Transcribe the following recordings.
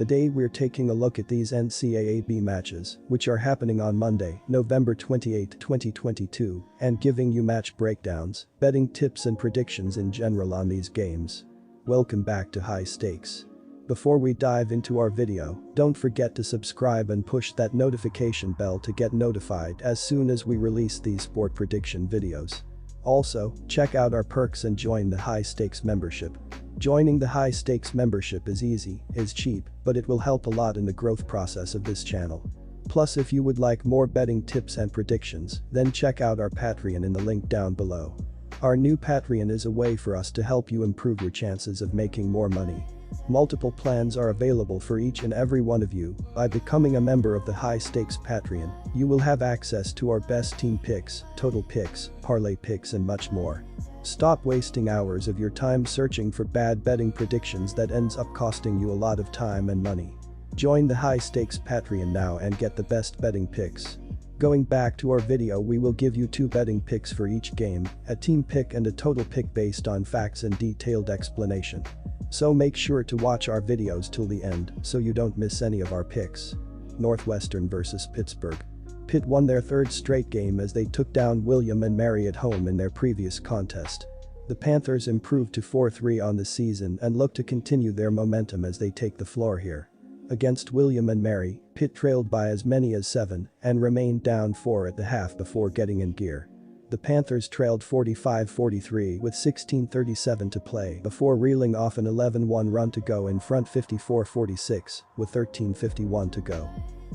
Today we're taking a look at these NCAAB matches, which are happening on Monday, November 28, 2022, and giving you match breakdowns, betting tips and predictions in general on these games. Welcome back to High Stakes. Before we dive into our video, don't forget to subscribe and push that notification bell to get notified as soon as we release these sport prediction videos. Also, check out our perks and join the High Stakes membership. Joining the High Stakes membership is easy, is cheap, but it will help a lot in the growth process of this channel. Plus, if you would like more betting tips and predictions, then check out our Patreon in the link down below. Our new Patreon is a way for us to help you improve your chances of making more money. Multiple plans are available for each and every one of you. By becoming a member of the High Stakes Patreon, you will have access to our best team picks, total picks, parlay picks and much more. Stop wasting hours of your time searching for bad betting predictions that ends up costing you a lot of time and money. Join the High Stakes Patreon now and get the best betting picks. Going back to our video, we will give you 2 betting picks for each game, a team pick and a total pick based on facts and detailed explanation. So make sure to watch our videos till the end so you don't miss any of our picks. Northwestern vs Pittsburgh. Pitt won their 3rd straight game as they took down William and Mary at home in their previous contest. The Panthers improved to 4-3 on the season and look to continue their momentum as they take the floor here. Against William and Mary, Pitt trailed by as many as 7 and remained down 4 at the half before getting in gear. The Panthers trailed 45-43 with 16:37 to play before reeling off an 11-1 run to go in front 54-46 with 13:51 to go.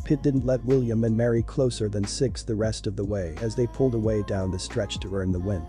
Pitt didn't let William and Mary closer than 6 the rest of the way as they pulled away down the stretch to earn the win.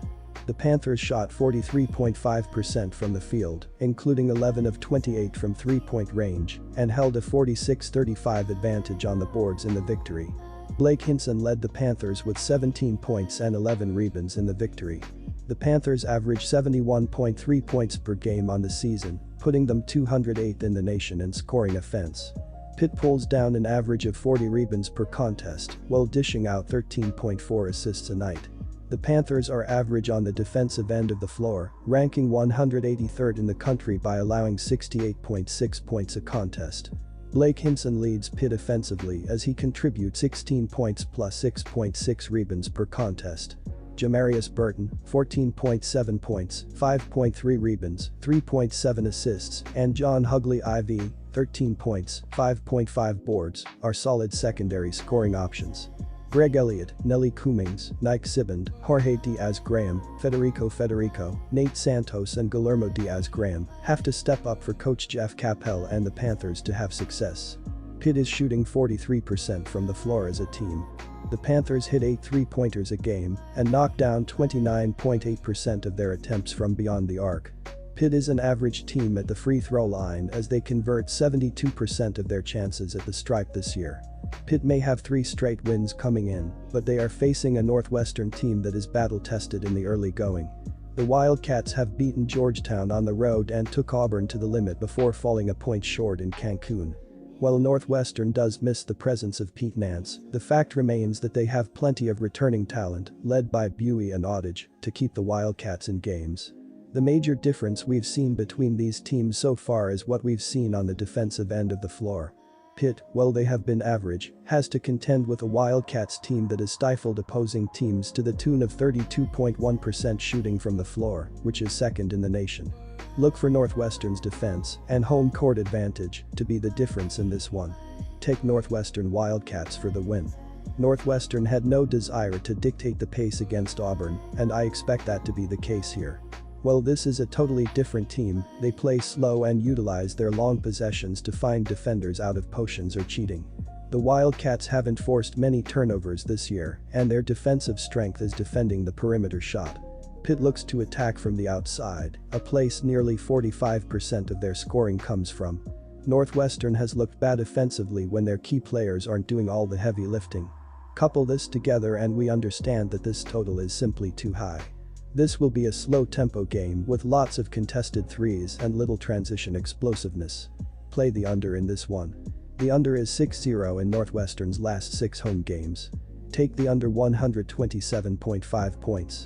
The Panthers shot 43.5% from the field, including 11 of 28 from three-point range, and held a 46-35 advantage on the boards in the victory. Blake Hinson led the Panthers with 17 points and 11 rebounds in the victory. The Panthers averaged 71.3 points per game on the season, putting them 208th in the nation in scoring offense. Pitt pulls down an average of 40 rebounds per contest while dishing out 13.4 assists a night. The Panthers are average on the defensive end of the floor, ranking 183rd in the country by allowing 68.6 points a contest. Blake Hinson leads Pitt offensively as he contributes 16 points plus 6.6 rebounds per contest. Jamarius Burton, 14.7 points, 5.3 rebounds, 3.7 assists, and John Hugley IV, 13 points, 5.5 boards, are solid secondary scoring options. Greg Elliott, Nelly Cummings, Nike Siband, Jorge Diaz-Graham, Federico, Nate Santos and Guillermo Diaz-Graham have to step up for coach Jeff Capel and the Panthers to have success. Pitt is shooting 43% from the floor as a team. The Panthers hit 8 3-pointers a game and knocked down 29.8% of their attempts from beyond the arc. Pitt is an average team at the free throw line as they convert 72% of their chances at the stripe this year. Pitt may have 3 straight wins coming in, but they are facing a Northwestern team that is battle-tested in the early going. The Wildcats have beaten Georgetown on the road and took Auburn to the limit before falling a point short in Cancun. While Northwestern does miss the presence of Pete Nance, the fact remains that they have plenty of returning talent, led by Buie and Audich, to keep the Wildcats in games. The major difference we've seen between these teams so far is what we've seen on the defensive end of the floor. Pitt, while they have been average, has to contend with a Wildcats team that has stifled opposing teams to the tune of 32.1% shooting from the floor, which is 2nd in the nation. Look for Northwestern's defense and home court advantage to be the difference in this one. Take Northwestern Wildcats for the win. Northwestern had no desire to dictate the pace against Auburn, and I expect that to be the case here. While this is a totally different team, they play slow and utilize their long possessions to find defenders out of potions or cheating. The Wildcats haven't forced many turnovers this year, and their defensive strength is defending the perimeter shot. Pitt looks to attack from the outside, a place nearly 45% of their scoring comes from. Northwestern has looked bad offensively when their key players aren't doing all the heavy lifting. Couple this together and we understand that this total is simply too high. This will be a slow-tempo game with lots of contested threes and little transition explosiveness. Play the under in this one. The under is 6-0 in Northwestern's last 6 home games. Take the under 127.5 points.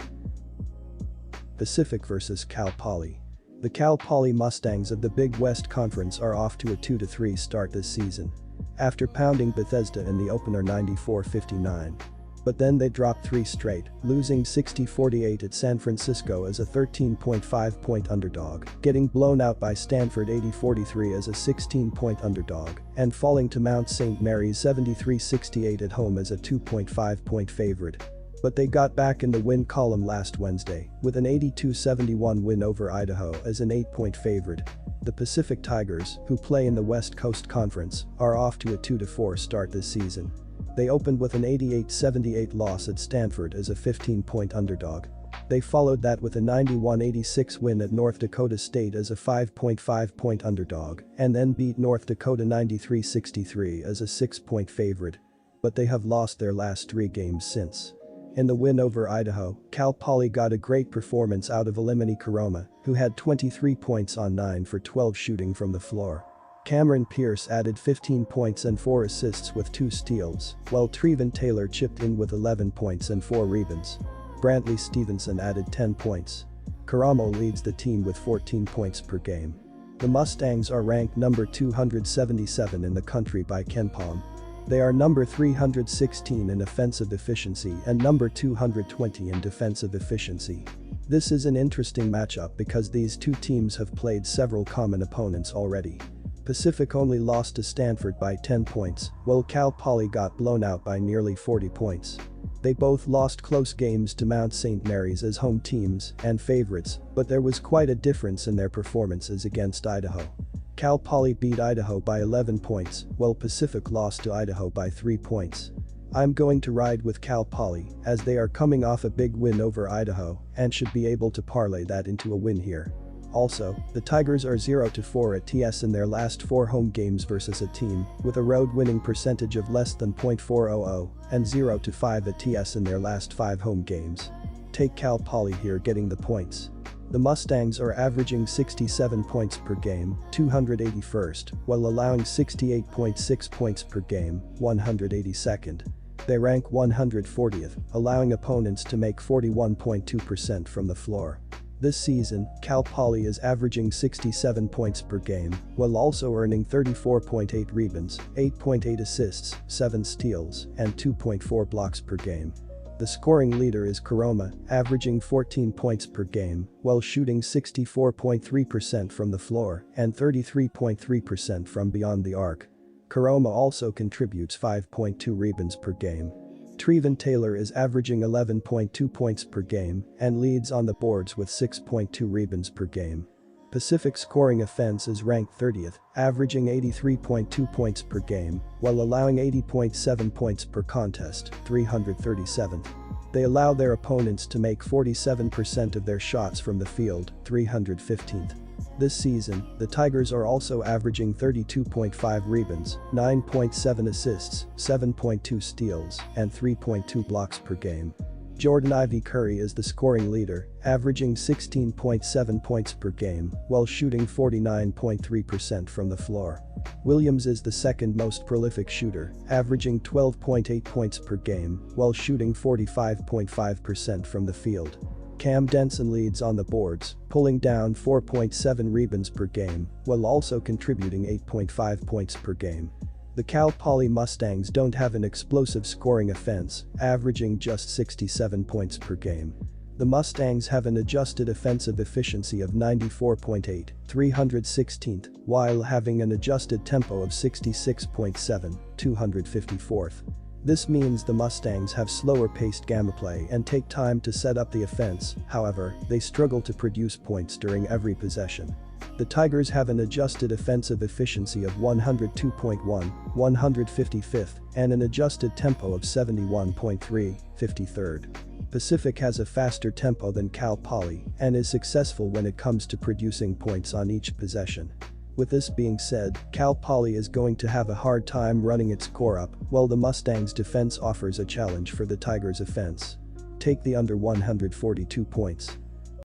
Pacific vs Cal Poly. The Cal Poly Mustangs of the Big West Conference are off to a 2-3 start this season. After pounding Bethesda in the opener 94-59. But then they dropped 3 straight, losing 60-48 at San Francisco as a 13.5-point underdog, getting blown out by Stanford 80-43 as a 16-point underdog, and falling to Mount St. Mary's 73-68 at home as a 2.5-point favorite. But they got back in the win column last Wednesday, with an 82-71 win over Idaho as an 8-point favorite. The Pacific Tigers, who play in the West Coast Conference, are off to a 2-4 start this season. They opened with an 88-78 loss at Stanford as a 15-point underdog. They followed that with a 91-86 win at North Dakota State as a 5.5-point underdog, and then beat North Dakota 93-63 as a 6-point favorite. But they have lost their last 3 games since. In the win over Idaho, Cal Poly got a great performance out of Elimini Karoma, who had 23 points on 9 for 12 shooting from the floor. Cameron Pierce added 15 points and 4 assists with 2 steals, while Treven Taylor chipped in with 11 points and 4 rebounds. Brantley Stevenson added 10 points. Karamo leads the team with 14 points per game. The Mustangs are ranked number 277 in the country by KenPom. They are number 316 in offensive efficiency and number 220 in defensive efficiency. This is an interesting matchup because these two teams have played several common opponents already. Pacific only lost to Stanford by 10 points, while Cal Poly got blown out by nearly 40 points. They both lost close games to Mount St. Mary's as home teams and favorites, but there was quite a difference in their performances against Idaho. Cal Poly beat Idaho by 11 points, while Pacific lost to Idaho by 3 points. I'm going to ride with Cal Poly, as they are coming off a big win over Idaho and should be able to parlay that into a win here. Also, the Tigers are 0-4 at TS in their last 4 home games versus a team with a road winning percentage of less than .400 and 0-5 at TS in their last 5 home games. Take Cal Poly here getting the points. The Mustangs are averaging 67 points per game, 281st, while allowing 68.6 points per game, 182nd. They rank 140th, allowing opponents to make 41.2% from the floor. This season, Cal Poly is averaging 67 points per game, while also earning 34.8 rebounds, 8.8 assists, 7 steals, and 2.4 blocks per game. The scoring leader is Karoma, averaging 14 points per game, while shooting 64.3% from the floor and 33.3% from beyond the arc. Karoma also contributes 5.2 rebounds per game. Treven Taylor is averaging 11.2 points per game and leads on the boards with 6.2 rebounds per game. Pacific scoring offense is ranked 30th, averaging 83.2 points per game, while allowing 80.7 points per contest, 337th. They allow their opponents to make 47% of their shots from the field, 315th. This season, the Tigers are also averaging 32.5 rebounds, 9.7 assists, 7.2 steals, and 3.2 blocks per game. Jordan Ivy Curry is the scoring leader, averaging 16.7 points per game, while shooting 49.3% from the floor. Williams is the second most prolific shooter, averaging 12.8 points per game, while shooting 45.5% from the field. Cam Denson leads on the boards, pulling down 4.7 rebounds per game, while also contributing 8.5 points per game. The Cal Poly Mustangs don't have an explosive scoring offense, averaging just 67 points per game. The Mustangs have an adjusted offensive efficiency of 94.8, 316th, while having an adjusted tempo of 66.7, 254th. This means the Mustangs have slower-paced gameplay and take time to set up the offense, however, they struggle to produce points during every possession. The Tigers have an adjusted offensive efficiency of 102.1, 155th, and an adjusted tempo of 71.3, 53rd. Pacific has a faster tempo than Cal Poly and is successful when it comes to producing points on each possession. With this being said, Cal Poly is going to have a hard time running its core up, while the Mustangs' defense offers a challenge for the Tigers' offense. Take the under 142 points.